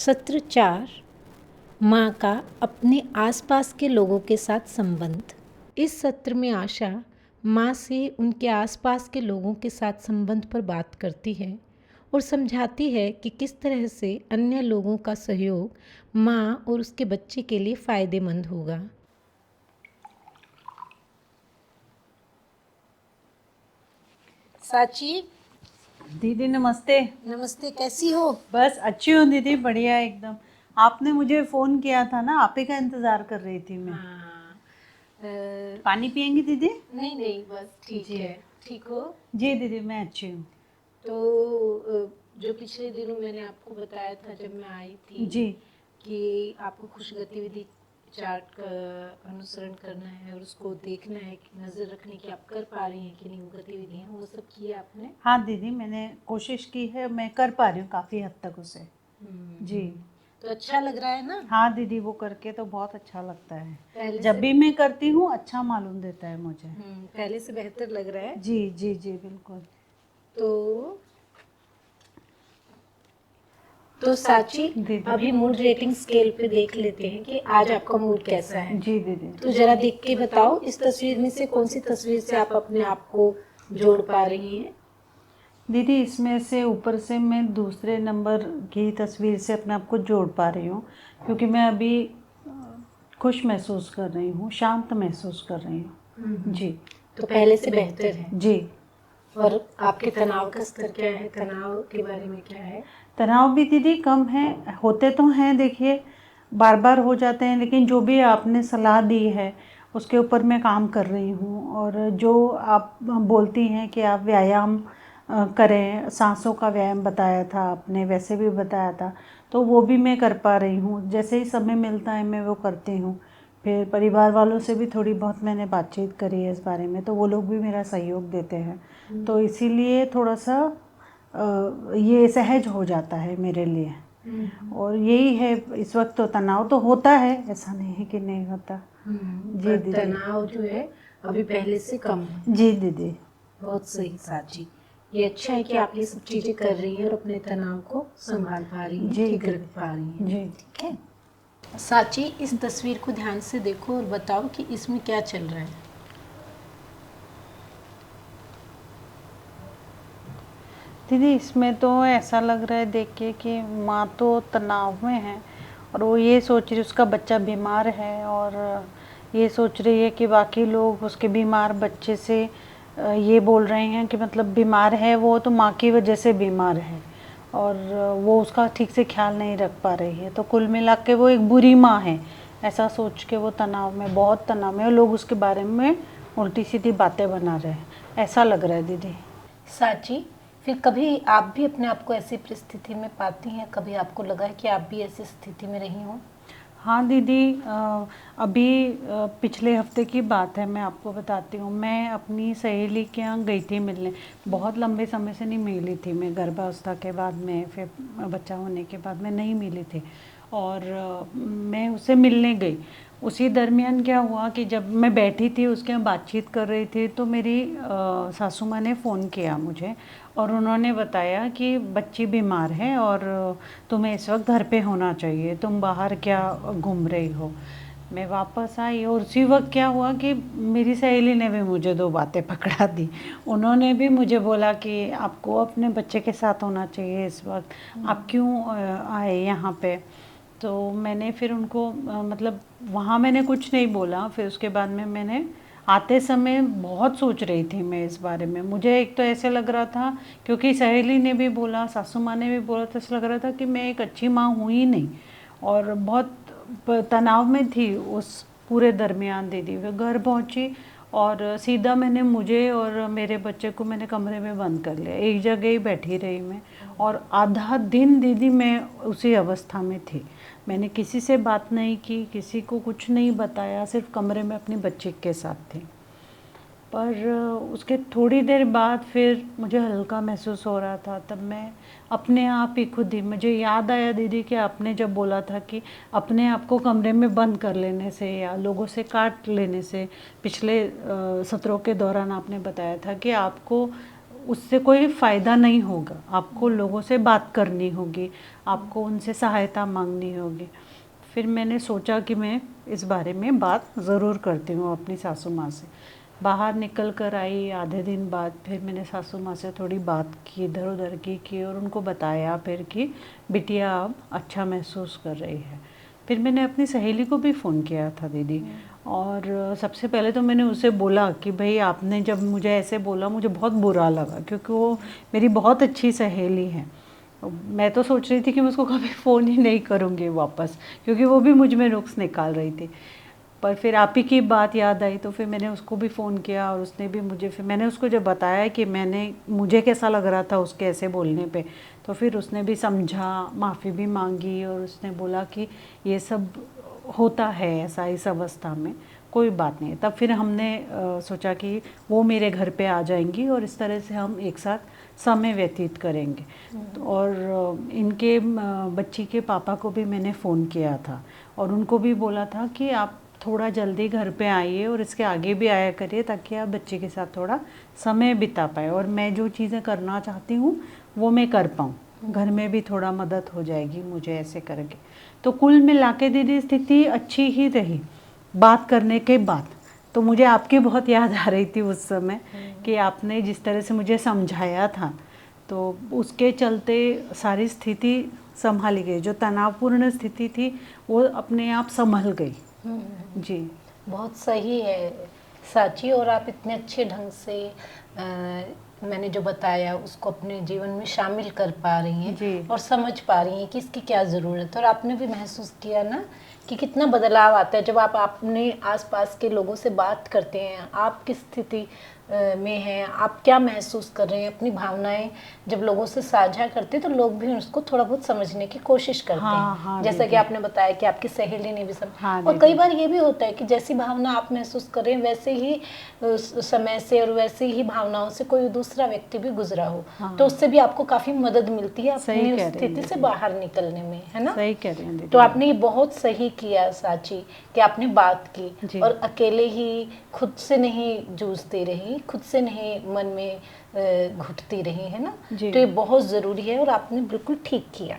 सत्र 4 माँ का अपने आसपास के लोगों के साथ संबंध। इस सत्र में आशा माँ से उनके आसपास के लोगों के साथ संबंध पर बात करती है और समझाती है कि किस तरह से अन्य लोगों का सहयोग माँ और उसके बच्चे के लिए फ़ायदेमंद होगा। साची, दीदी नमस्ते। नमस्ते, कैसी हो? बस अच्छी हूँ दीदी, बढ़िया एकदम। आपने मुझे फ़ोन किया था ना, आप ही का इंतज़ार कर रही थी मैं। हाँ, पानी पियेंगी दीदी? नहीं नहीं, बस ठीक जी। है। ठीक हो? जी दीदी, मैं अच्छी हूँ। तो जो पिछले दिनों मैंने आपको बताया था जब मैं आई थी जी कि आपको खुश गतिविधि चार्ट का अनुसरण करना है और उसको देखना है कि नज़र रखने की आप कर पा रही हैं कि नहीं वो गतिविधियाँ, वो सब किया आपने? हाँ दीदी, मैंने कोशिश की है, मैं कर पा रही हूँ काफ़ी हद तक उसे। जी तो अच्छा लग रहा है ना? हाँ दीदी, वो करके तो बहुत अच्छा लगता है। पहले जब से भी मैं करती हूँ अच्छा मालूम देता है मुझे। पहले से बेहतर लग रहा है। जी जी जी बिल्कुल। तो साची, दीदी अभी मूड रेटिंग स्केल पे देख लेते हैं कि आज आपका मूड कैसा है। जी दीदी। तो जरा देख के बताओ इस तस्वीर में से कौन सी तस्वीर से आप अपने आप को जोड़ पा रही हैं? दीदी इसमें से ऊपर से मैं दूसरे नंबर की तस्वीर से अपने आप को जोड़ पा रही हूँ, क्योंकि मैं अभी खुश महसूस कर रही हूँ, शांत महसूस कर रही हूँ। जी तो पहले से बेहतर है। जी। और आपके तनाव का स्तर क्या है? तनाव के बारे में क्या है? तनाव भी दीदी कम है, होते तो हैं, देखिए बार बार हो जाते हैं, लेकिन जो भी आपने सलाह दी है उसके ऊपर मैं काम कर रही हूँ। और जो आप बोलती हैं कि आप व्यायाम करें, सांसों का व्यायाम बताया था आपने, वैसे भी बताया था, तो वो भी मैं कर पा रही हूँ। जैसे ही समय मिलता है मैं वो करती हूँ। फिर परिवार वालों से भी थोड़ी बहुत मैंने बातचीत करी है इस बारे में, तो वो लोग भी मेरा सहयोग देते हैं, तो इसीलिए थोड़ा सा ये सहज हो जाता है मेरे लिए। और यही है, इस वक्त तो तनाव तो होता है, ऐसा नहीं है कि नहीं होता। जी दीदी। तनाव जो है अभी पहले से कम है। जी दीदी। बहुत सही साची। ये अच्छा है कि आप ये सब चीजें कर रही हैं और अपने तनाव को संभाल पा रही हैं, जी ठीक रख पा रही हैं। जी। ठीक है साची, इस तस्वीर को ध्यान से देखो और बताओ कि इसमें क्या चल रहा है। दीदी इसमें तो ऐसा लग रहा है देख के कि माँ तो तनाव में है, और वो ये सोच रही है उसका बच्चा बीमार है, और ये सोच रही है कि बाकी लोग उसके बीमार बच्चे से ये बोल रहे हैं कि मतलब बीमार है वो तो माँ की वजह से बीमार है, और वो उसका ठीक से ख्याल नहीं रख पा रही है। तो कुल मिला के वो एक बुरी माँ है, ऐसा सोच के वो तनाव में, बहुत तनाव में, और लोग उसके बारे में उल्टी सीधी बातें बना रहे हैं, ऐसा लग रहा है दीदी। साची, फिर कभी आप भी अपने आप को ऐसी परिस्थिति में पाती हैं? कभी आपको लगा है कि आप भी ऐसी स्थिति में रही हों? हाँ दीदी, अभी पिछले हफ्ते की बात है, मैं आपको बताती हूँ। मैं अपनी सहेली के यहाँ गई थी मिलने, बहुत लंबे समय से नहीं मिली थी मैं, गर्भावस्था के बाद में, फिर बच्चा होने के बाद में नहीं मिली थी, और मैं उससे मिलने गई। उसी दरमियान क्या हुआ कि जब मैं बैठी थी उसके यहाँ बातचीत कर रही थी, तो मेरी सासू माँ ने फ़ोन किया मुझे, और उन्होंने बताया कि बच्ची बीमार है और तुम्हें इस वक्त घर पे होना चाहिए, तुम बाहर क्या घूम रही हो। मैं वापस आई, और उसी वक्त क्या हुआ कि मेरी सहेली ने भी मुझे दो बातें पकड़ा दी। उन्होंने भी मुझे बोला कि आपको अपने बच्चे के साथ होना चाहिए इस वक्त, आप क्यों आए यहाँ पे। तो मैंने फिर उनको मतलब वहाँ मैंने कुछ नहीं बोला। फिर उसके बाद में मैंने आते समय बहुत सोच रही थी मैं इस बारे में। मुझे एक तो ऐसे लग रहा था, क्योंकि सहेली ने भी बोला, सासू माँ ने भी बोला, तो ऐसा लग रहा था कि मैं एक अच्छी माँ हूँ ही नहीं, और बहुत तनाव में थी उस पूरे दरमियान। दीदी वे घर पहुँची, और सीधा मैंने मुझे और मेरे बच्चे को मैंने कमरे में बंद कर लिया, एक जगह ही बैठी रही मैं, और आधा दिन दीदी मैं उसी अवस्था में थी। मैंने किसी से बात नहीं की, किसी को कुछ नहीं बताया, सिर्फ कमरे में अपनी बच्ची के साथ थी। पर उसके थोड़ी देर बाद फिर मुझे हल्का महसूस हो रहा था, तब मैं अपने आप ही खुद ही, मुझे याद आया दीदी कि आपने जब बोला था कि अपने आप को कमरे में बंद कर लेने से या लोगों से काट लेने से, पिछले सत्रों के दौरान आपने बताया था कि आपको उससे कोई फ़ायदा नहीं होगा। आपको लोगों से बात करनी होगी, आपको उनसे सहायता मांगनी होगी। फिर मैंने सोचा कि मैं इस बारे में बात ज़रूर करती हूँ अपनी सासू माँ से। बाहर निकल कर आई, आधे दिन बाद फिर मैंने सासू माँ से थोड़ी बात की, इधर उधर की और उनको बताया फिर कि बिटिया अब अच्छा महसूस कर रही है। फिर मैंने अपनी सहेली को भी फ़ोन किया था दीदी, और सबसे पहले तो मैंने उसे बोला कि भाई आपने जब मुझे ऐसे बोला मुझे बहुत बुरा लगा, क्योंकि वो मेरी बहुत अच्छी सहेली है। मैं तो सोच रही थी कि मैं उसको कभी फ़ोन ही नहीं करूँगी वापस, क्योंकि वो भी मुझ में नुक्स निकाल रही थी। पर फिर आप ही की बात याद आई तो फिर मैंने उसको भी फ़ोन किया, और उसने भी मुझे, फिर मैंने उसको जब बताया कि मुझे कैसा लग रहा था उसके ऐसे बोलने पे, तो फिर उसने भी समझा, माफ़ी भी मांगी, और उसने बोला कि ये सब होता है ऐसा इस अवस्था में, कोई बात नहीं। तब फिर हमने सोचा कि वो मेरे घर पे आ जाएंगी और इस तरह से हम एक साथ समय व्यतीत करेंगे। और इनके बच्ची के पापा को भी मैंने फ़ोन किया था और उनको भी बोला था कि आप थोड़ा जल्दी घर पे आइए और इसके आगे भी आया करिए, ताकि आप बच्चे के साथ थोड़ा समय बिता पाए और मैं जो चीज़ें करना चाहती हूँ वो मैं कर पाऊँ, घर में भी थोड़ा मदद हो जाएगी मुझे ऐसे करके। तो कुल मिला के दीदी स्थिति अच्छी ही रही बात करने के बाद। तो मुझे आपकी बहुत याद आ रही थी उस समय कि आपने जिस तरह से मुझे समझाया था, तो उसके चलते सारी स्थिति संभाली गई। जो तनावपूर्ण स्थिति थी वो अपने आप संभल गई। जी बहुत सही है साची, और आप इतने अच्छे ढंग से मैंने जो बताया उसको अपने जीवन में शामिल कर पा रही जी। हैं और समझ पा रही हैं कि इसकी क्या ज़रूरत है। और आपने भी महसूस किया ना कि कितना बदलाव आता है जब आप अपने आसपास के लोगों से बात करते हैं। आप किस स्थिति में हैं, आप क्या महसूस कर रहे हैं, अपनी भावनाएं जब लोगों से साझा करते हैं तो लोग भी उसको थोड़ा बहुत समझने की कोशिश करते हाँ, हैं। हाँ जैसा कि दीदी। आपने बताया कि आपकी सहेली ने भी समझ। हाँ और कई दीदी। बार ये भी होता है कि जैसी भावना आप महसूस कर रहे हैं वैसे ही समय से और वैसे ही भावनाओं से कोई दूसरा व्यक्ति भी गुजरा हो, हाँ। तो उससे भी आपको काफ़ी मदद मिलती है सही अपनी उस कह रही हैं स्थिति से दीदी। बाहर निकलने में, है ना। सही कह रही हैं दीदी। तो आपने ये बहुत सही किया साची कि आपने बात की जी। और अकेले ही खुद से नहीं जूझती रही, खुद से नहीं मन में घुटती रही, है ना। जी। तो ये बहुत ज़रूरी है और आपने बिल्कुल ठीक किया।